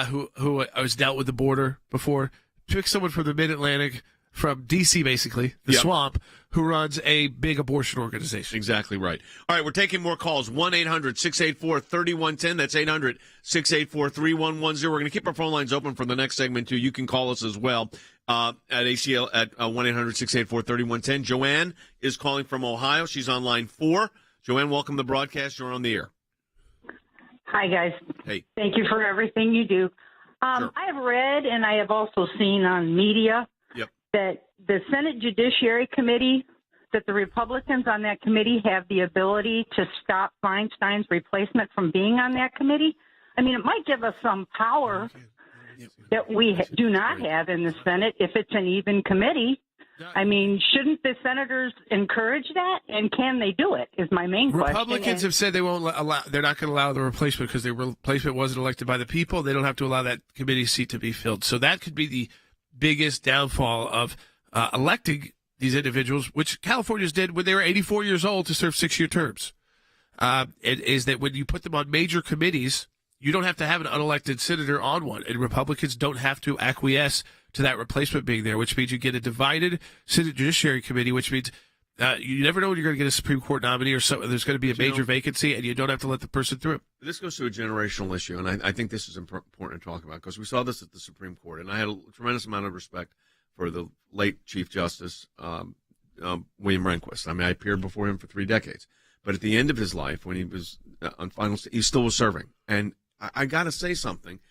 who has dealt with the border before. Pick someone from the Mid-Atlantic, from D.C. basically, the swamp, who runs a big abortion organization. Exactly right. All right, we're taking more calls. 1-800-684-3110. That's 800-684-3110. We're going to keep our phone lines open for the next segment, too. You can call us as well at ACL at 1-800-684-3110. Joanne is calling from Ohio. She's on line 4. Joanne, welcome to the broadcast. You're on the air. Hi, guys. Hey. Thank you for everything you do. Sure. I have read and I have also seen on media that the Senate Judiciary Committee, that the Republicans on that committee have the ability to stop Feinstein's replacement from being on that committee. I mean, it might give us some power that we do not have in the Senate if it's an even committee. I mean, shouldn't the senators encourage that? And can they do it is my main question. Republicans have said they won't allow, they're not going to allow the replacement because the replacement wasn't elected by the people. They don't have to allow that committee seat to be filled. So that could be the biggest downfall of electing these individuals, which Californians did when they were 84 years old to serve 6-year terms. It is that when you put them on major committees, you don't have to have an unelected senator on one, and Republicans don't have to acquiesce to that replacement being there, which means you get a divided Senate Judiciary Committee, which means you never know when you're going to get a Supreme Court nominee or so. There's going to be a major vacancy, and you don't have to let the person through. This goes to a generational issue, and I think this is important to talk about because we saw this at the Supreme Court, and I had a tremendous amount of respect for the late Chief Justice William Rehnquist. I mean, I appeared before him for 3 decades, but at the end of his life, when he was on final, he still was serving. And I got to say something.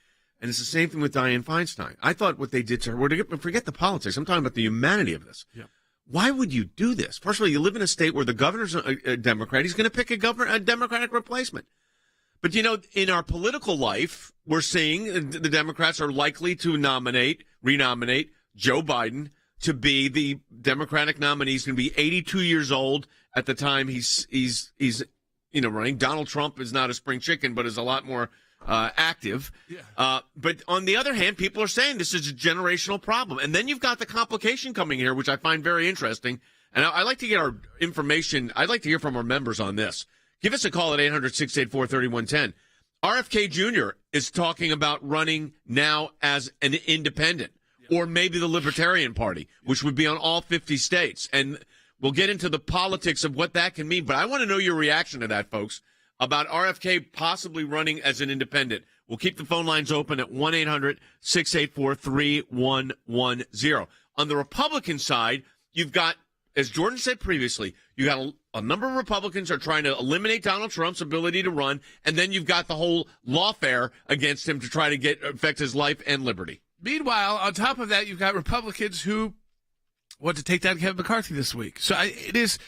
And it's the same thing with Diane Feinstein. I thought what they did to her, forget the politics. I'm talking about the humanity of this. Yeah. Why would you do this? First of all, you live in a state where the governor's a Democrat. He's going to pick a Democratic replacement. But, you know, in our political life, we're seeing the Democrats are likely to renominate Joe Biden to be the Democratic nominee. He's going to be 82 years old at the time he's running. Donald Trump is not a spring chicken, but is a lot more active. Yeah. But on the other hand, people are saying this is a generational problem. And then you've got the complication coming here, which I find very interesting. And I'd like to get our information. I'd like to hear from our members on this. Give us a call at 800-684-3110. RFK Jr. is talking about running now as an independent, or maybe the Libertarian Party, which would be on all 50 states. And we'll get into the politics of what that can mean. But I want to know your reaction to that, folks, about RFK possibly running as an independent. We'll keep the phone lines open at 1-800-684-3110. On the Republican side, you've got, as Jordan said previously, you got a number of Republicans are trying to eliminate Donald Trump's ability to run, and then you've got the whole lawfare against him to try to affect his life and liberty. Meanwhile, on top of that, you've got Republicans who want to take down Kevin McCarthy this week. So it is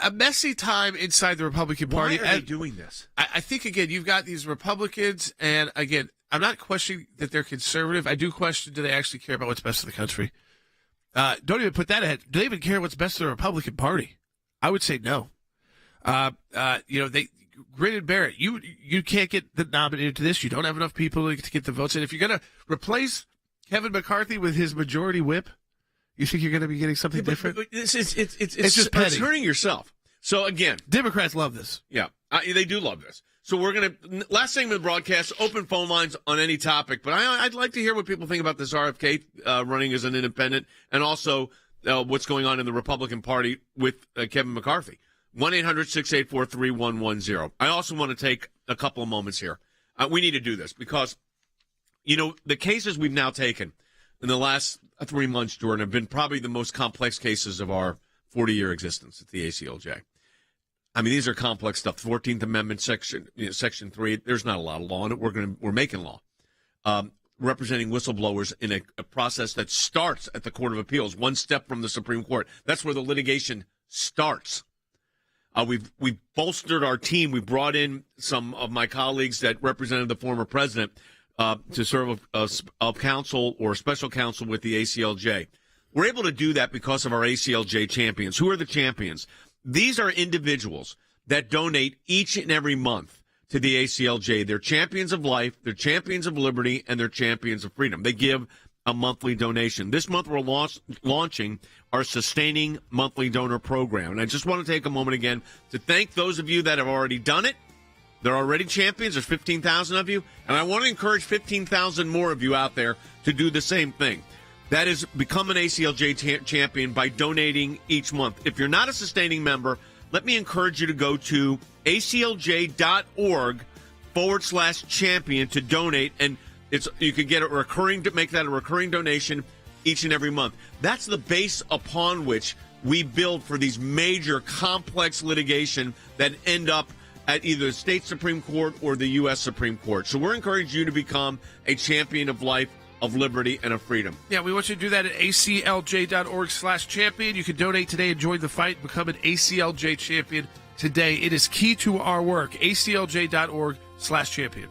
a messy time inside the Republican Party. Why are they doing this? I think, again, you've got these Republicans, and again, I'm not questioning that they're conservative. I do question, do they actually care about what's best for the country? Don't even put that ahead. Do they even care what's best for the Republican Party? I would say no. They grin and bear it. You can't get nominated to this. You don't have enough people to get the votes in. If you're going to replace Kevin McCarthy with his majority whip, you think you're going to be getting something different? It's just hurting yourself. So again, Democrats love this. Yeah, they do love this. So we're going to, last segment of the broadcast, open phone lines on any topic. But I'd like to hear what people think about this RFK running as an independent, and also what's going on in the Republican Party with Kevin McCarthy. 1-800-684-3110. I also want to take a couple of moments here. We need to do this because, the cases we've now taken in the last 3 months, Jordan, have been probably the most complex cases of our 40-year existence at the ACLJ. I mean, these are complex stuff. 14th Amendment, Section 3. There's not a lot of law in it. We're making law. Representing whistleblowers in a process that starts at the Court of Appeals, one step from the Supreme Court. That's where the litigation starts. We've bolstered our team. We brought in some of my colleagues that represented the former president to serve as counsel or special counsel with the ACLJ. We're able to do that because of our ACLJ champions. Who are the champions? These are individuals that donate each and every month to the ACLJ. They're champions of life, they're champions of liberty, and they're champions of freedom. They give a monthly donation. This month we're launching our Sustaining Monthly Donor Program. And I just want to take a moment again to thank those of you that have already done it. They're already champions. There's 15,000 of you. And I want to encourage 15,000 more of you out there to do the same thing. That is, become an ACLJ champion by donating each month. If you're not a sustaining member, let me encourage you to go to aclj.org/champion to donate. And you could get make that a recurring donation each and every month. That's the base upon which we build for these major complex litigation that end up at either the state Supreme Court or the U.S. Supreme Court. So we're encouraging you to become a champion of life, of liberty, and of freedom. Yeah, we want you to do that at aclj.org/champion. You can donate today and join the fight. Become an ACLJ champion today. It is key to our work. aclj.org/champion.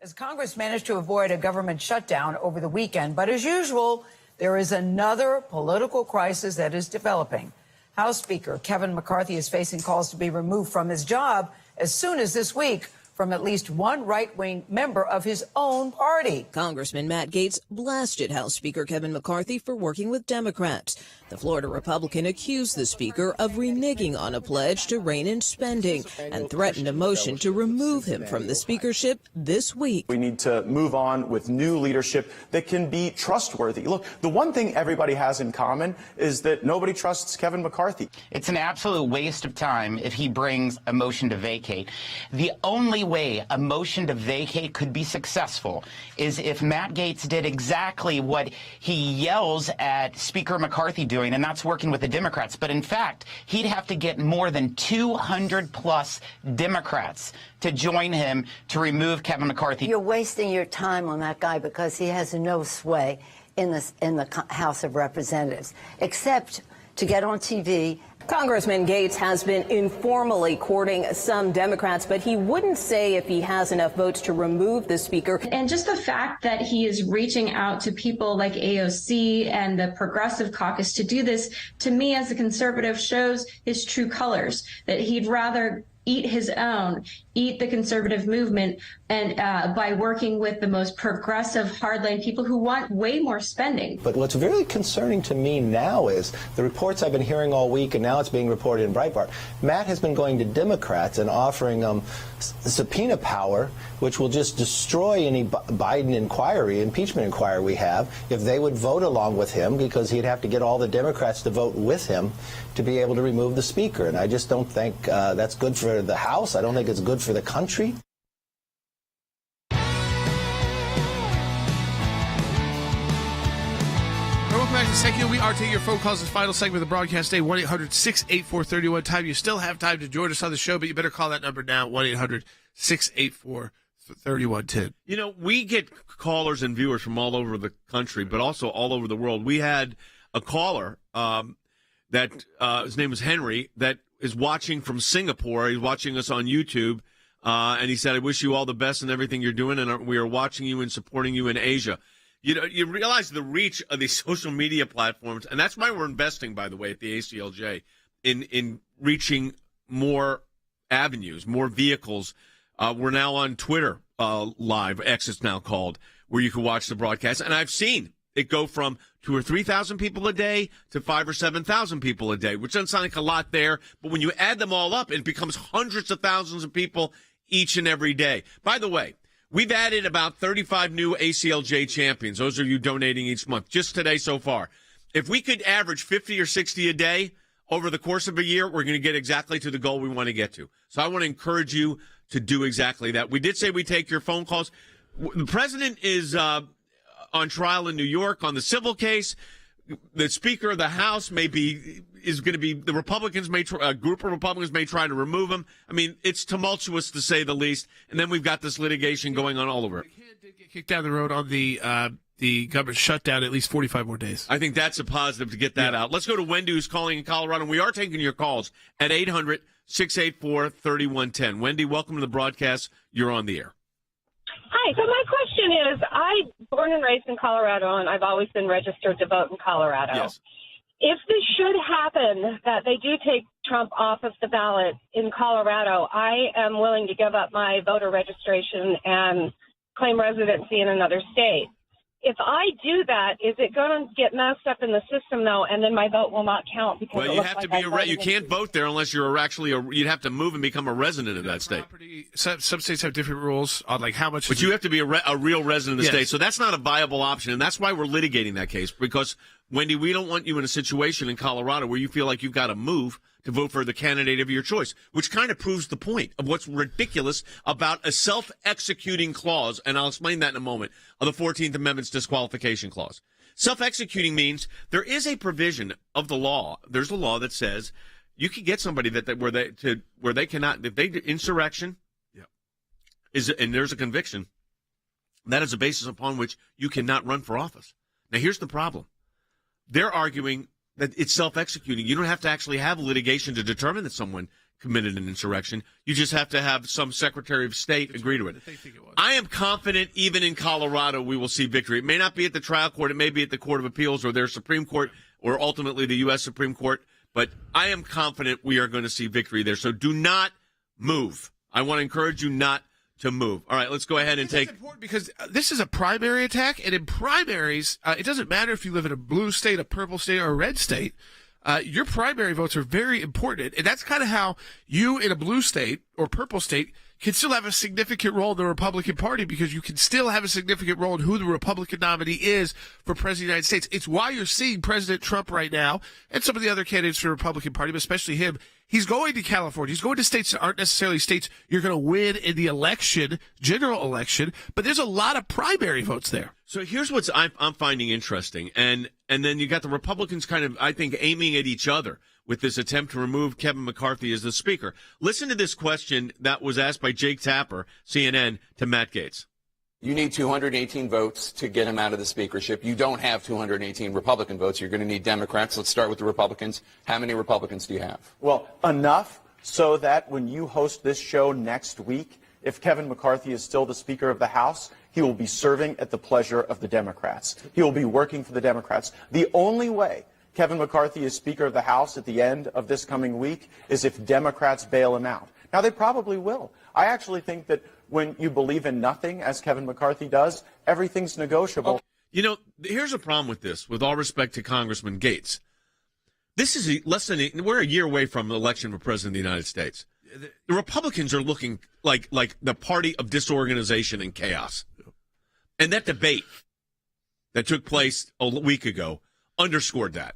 As Congress managed to avoid a government shutdown over the weekend, but as usual, there is another political crisis that is developing. House Speaker Kevin McCarthy is facing calls to be removed from his job as soon as this week from at least one right-wing member of his own party. Congressman Matt Gaetz blasted House Speaker Kevin McCarthy for working with Democrats. The Florida Republican accused the Speaker of reneging on a pledge to rein in spending and threatened a motion to remove him from the speakership this week. We need to move on with new leadership that can be trustworthy. Look, the one thing everybody has in common is that nobody trusts Kevin McCarthy. It's an absolute waste of time if he brings a motion to vacate. The only way a motion to vacate could be successful is if Matt Gaetz did exactly what he yells at Speaker McCarthy doing, and that's working with the Democrats. But in fact, he'd have to get more than 200 plus Democrats to join him to remove Kevin McCarthy. You're wasting your time on that guy because he has no sway in the House of Representatives, except to get on TV. Congressman Gaetz has been informally courting some Democrats, but he wouldn't say if he has enough votes to remove the speaker. And just the fact that he is reaching out to people like AOC and the Progressive Caucus to do this, to me as a conservative, shows his true colors, that he'd rather eat his own, eat the conservative movement, and by working with the most progressive hardline people who want way more spending. But what's very concerning to me now is the reports I've been hearing all week, and now it's being reported in Breitbart. Matt has been going to Democrats and offering subpoena power, which will just destroy any Biden impeachment inquiry we have, if they would vote along with him, because he'd have to get all the Democrats to vote with him to be able to remove the speaker. And I just don't think that's good for the House. I don't think it's good for the country. Welcome back to Sekulow. We are taking your phone calls. This final segment of the broadcast today, 1-800-684-3110. You still have time to join us on the show, but you better call that number now, 1-800-684-3110. 3110. You know, we get callers and viewers from all over the country, but also all over the world. We had a caller that his name was Henry that is watching from Singapore. He's watching us on YouTube, and he said, "I wish you all the best in everything you're doing, and we are watching you and supporting you in Asia." You know, you realize the reach of these social media platforms, and that's why we're investing, by the way, at the ACLJ in reaching more avenues, more vehicles. We're now on Twitter live, X it's now called, where you can watch the broadcast. And I've seen it go from 2,000 or 3,000 people a day to 5,000 or 7,000 people a day, which doesn't sound like a lot there. But when you add them all up, it becomes hundreds of thousands of people each and every day. By the way, we've added about 35 new ACLJ champions. Those are you donating each month, just today so far. If we could average 50 or 60 a day over the course of a year, we're going to get exactly to the goal we want to get to. So I want to encourage you to do exactly that. We did say we take your phone calls. The president is on trial in New York on the civil case. The Speaker of the House is going to be, the Republicans a group of Republicans may try to remove him. I mean, it's tumultuous to say the least. And then we've got this litigation going on all over. The kid did get kicked down the road on the government shutdown at least 45 more days. I think that's a positive to get that out. Let's go to Wendy, who's calling in Colorado. We are taking your calls at 800-684-3110. Wendy, welcome to the broadcast. You're on the air. Hi. So my question is, I'm born and raised in Colorado, and I've always been registered to vote in Colorado. Yes. If this should happen, that they do take Trump off of the ballot in Colorado, I am willing to give up my voter registration and claim residency in another state. If I do that, is it going to get messed up in the system, though, and then my vote will not count? Because well, you have to be you can't vote there unless you're actually you'd have to move and become a resident of that state. Some states have different rules on like how much. But you have to be a real resident of the state, so that's not a viable option, and that's why we're litigating that case. Because Wendy, we don't want you in a situation in Colorado where you feel like you've got to move to vote for the candidate of your choice, which kind of proves the point of what's ridiculous about a self-executing clause, and I'll explain that in a moment, of the 14th Amendment's disqualification clause. Self-executing means there is a provision of the law. There's a law that says you can get somebody where they cannot, if they insurrection, and there's a conviction, that is a basis upon which you cannot run for office. Now, here's the problem. They're arguing that it's self-executing. You don't have to actually have litigation to determine that someone committed an insurrection. You just have to have some Secretary of State agree to it. I am confident even in Colorado we will see victory. It may not be at the trial court. It may be at the Court of Appeals or their Supreme Court or ultimately the U.S. Supreme Court. But I am confident we are going to see victory there. So do not move. I want to encourage you not to move. All right, let's go ahead and take. It's important because this is a primary attack, and in primaries, it doesn't matter if you live in a blue state, a purple state, or a red state. Your primary votes are very important, and that's kind of how you in a blue state or purple state can still have a significant role in the Republican Party because you can still have a significant role in who the Republican nominee is for President of the United States. It's why you're seeing President Trump right now and some of the other candidates for the Republican Party, but especially him. He's going to California. He's going to states that aren't necessarily states you're going to win in the election, general election, but there's a lot of primary votes there. So here's what I'm finding interesting. And then you got the Republicans kind of, I think, aiming at each other with this attempt to remove Kevin McCarthy as the speaker. Listen to this question that was asked by Jake Tapper, CNN, to Matt Gaetz. You need 218 votes to get him out of the speakership. You don't have 218 Republican votes. You're going to need Democrats. Let's start with the Republicans. How many Republicans do you have? Well, enough so that when you host this show next week, if Kevin McCarthy is still the Speaker of the House, he will be serving at the pleasure of the Democrats. He will be working for the Democrats. The only way Kevin McCarthy is Speaker of the House at the end of this coming week is if Democrats bail him out. Now, they probably will. I actually think that when you believe in nothing, as Kevin McCarthy does, everything's negotiable. You know, here's a problem with this, with all respect to Congressman Gaetz. This is we're a year away from the election for President of the United States. The Republicans are looking like the party of disorganization and chaos. And that debate that took place a week ago underscored that.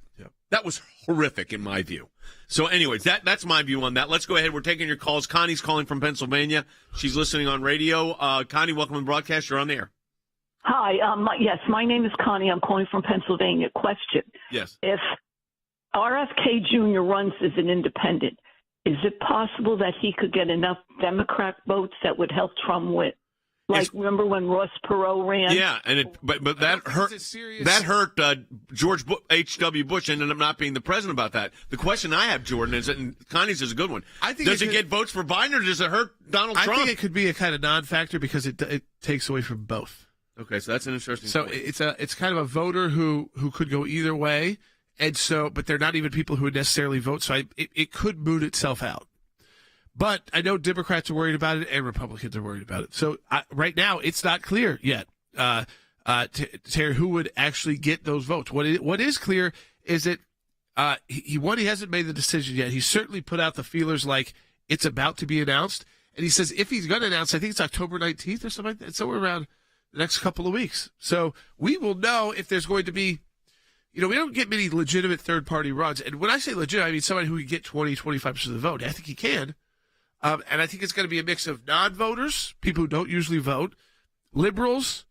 That was horrific in my view. So anyways, that's my view on that. Let's go ahead. We're taking your calls. Connie's calling from Pennsylvania. She's listening on radio. Connie, welcome to the broadcast. You're on the air. Hi. Yes, my name is Connie. I'm calling from Pennsylvania. Question. Yes. If RFK Jr. runs as an independent, is it possible that he could get enough Democrat votes that would help Trump win? Like, remember when Ross Perot ran? Yeah, and but that hurt. That hurt George H.W. Bush ended up not being the president about that. The question I have, Jordan, is, and Connie's is a good one. I think does it get votes for Biden, or does it hurt Donald Trump? I think it could be a kind of non-factor because it takes away from both. Okay, so that's an interesting. So point. it's kind of a voter who could go either way, and so but they're not even people who would necessarily vote. So it could moot itself out. But I know Democrats are worried about it and Republicans are worried about it. So right now, it's not clear yet, Terry, who would actually get those votes. What is clear is that he hasn't made the decision yet. He's certainly put out the feelers like it's about to be announced. And he says if he's going to announce, I think it's October 19th or something like that. It's somewhere around the next couple of weeks. So we will know if there's going to be, we don't get many legitimate third-party runs. And when I say legitimate, I mean somebody who can get 20, 25% of the vote. I think he can. And I think it's going to be a mix of non-voters, people who don't usually vote, liberals,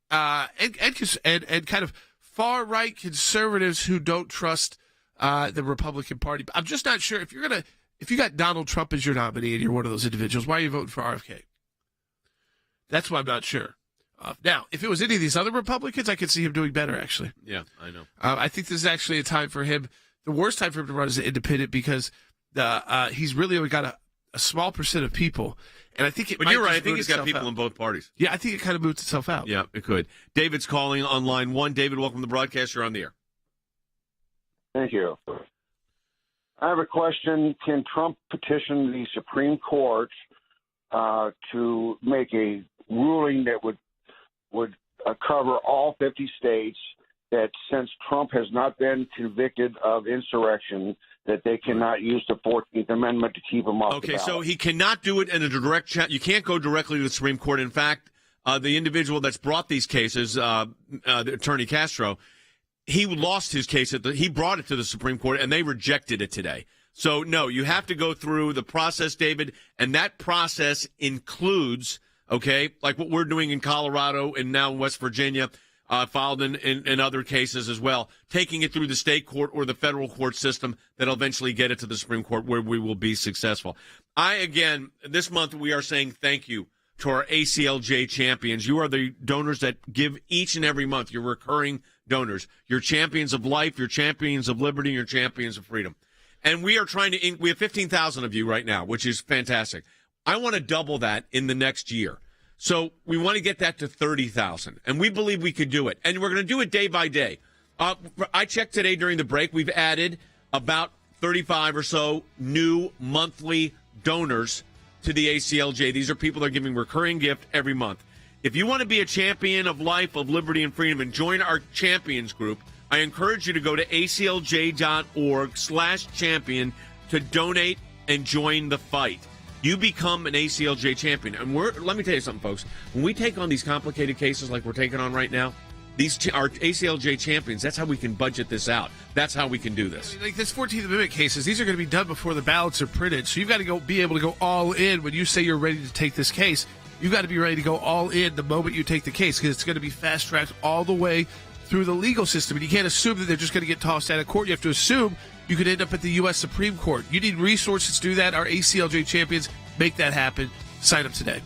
and kind of far-right conservatives who don't trust the Republican Party. I'm just not sure if you got Donald Trump as your nominee and you're one of those individuals, why are you voting for RFK? That's why I'm not sure. Now, if it was any of these other Republicans, I could see him doing better, actually. Yeah, I know. I think this is actually a time for him. The worst time for him to run as an independent because he's really only got a small percent of people, and I think But you're right. I think he's got people in both parties. Yeah, I think it kind of moots itself out. Yeah, it could. David's calling on line 1. David, welcome to the broadcast. You're on the air. Thank you. I have a question. Can Trump petition the Supreme Court to make a ruling that would cover all 50 states, that since Trump has not been convicted of insurrection, that they cannot use the 14th Amendment to keep him off the ballot? So he cannot do it in a direct chat. You can't go directly to the Supreme Court. In fact, the individual that's brought these cases, the Attorney Castro, he lost his case. He brought it to the Supreme Court, and they rejected it today. So, no, you have to go through the process, David, and that process includes, like what we're doing in Colorado and now West Virginia, filed in other cases as well, taking it through the state court or the federal court system that'll eventually get it to the Supreme Court where we will be successful. This month we are saying thank you to our ACLJ champions. You are the donors that give each and every month. You're recurring donors. You're champions of life. You're champions of liberty. You're champions of freedom. And we are we have 15,000 of you right now, which is fantastic. I want to double that in the next year. So we want to get that to 30,000, and we believe we could do it. And we're going to do it day by day. I checked today during the break. We've added about 35 or so new monthly donors to the ACLJ. These are people that are giving recurring gift every month. If you want to be a champion of life, of liberty, and freedom and join our champions group, I encourage you to go to aclj.org/champion to donate and join the fight. You become an ACLJ champion. And let me tell you something, folks. When we take on these complicated cases like we're taking on right now, our ACLJ champions, that's how we can budget this out. That's how we can do this. Like this 14th Amendment cases, these are going to be done before the ballots are printed. So you've got to be able to go all in when you say you're ready to take this case. You've got to be ready to go all in the moment you take the case because it's going to be fast-tracked all the way through the legal system. And you can't assume that they're just going to get tossed out of court. You have to assume you could end up at the U.S. Supreme Court. You need resources to do that. Our ACLJ champions make that happen. Sign up today.